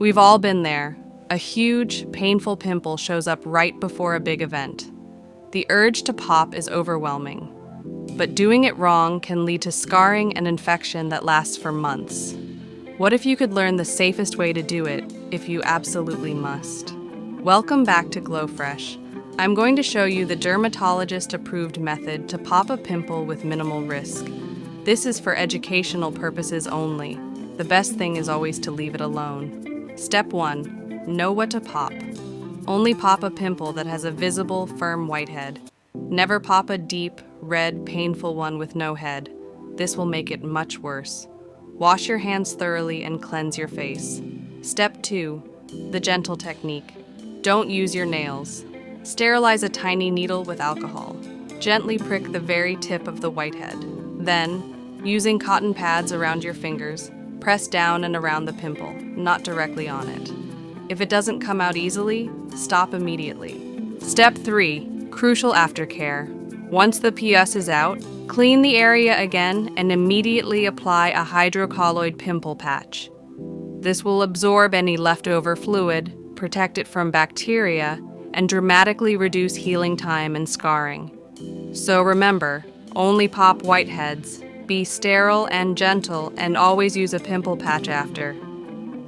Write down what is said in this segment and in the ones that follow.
We've all been there. A huge, painful pimple shows up right before a big event. The urge to pop is overwhelming, but doing it wrong can lead to scarring and infection that lasts for months. What if you could learn the safest way to do it, if you absolutely must? Welcome back to Glow Fresh. I'm going to show you the dermatologist-approved method to pop a pimple with minimal risk. This is for educational purposes only. The best thing is always to leave it alone. Step 1. Know what to pop. Only pop a pimple that has a visible, firm whitehead. Never pop a deep, red, painful one with no head. This will make it much worse. Wash your hands thoroughly and cleanse your face. Step 2. The gentle technique. Don't use your nails. Sterilize a tiny needle with alcohol. Gently prick the very tip of the whitehead. Then, using cotton pads around your fingers, press down and around the pimple, not directly on it. If it doesn't come out easily, stop immediately. Step 3. Crucial aftercare. Once the pus is out, clean the area again and immediately apply a hydrocolloid pimple patch. This will absorb any leftover fluid, protect it from bacteria, and dramatically reduce healing time and scarring. So remember, only pop whiteheads. Be sterile and gentle, and always use a pimple patch after.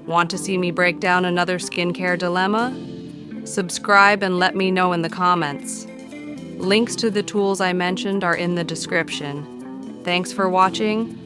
Want to see me break down another skincare dilemma? Subscribe and let me know in the comments. Links to the tools I mentioned are in the description. Thanks for watching.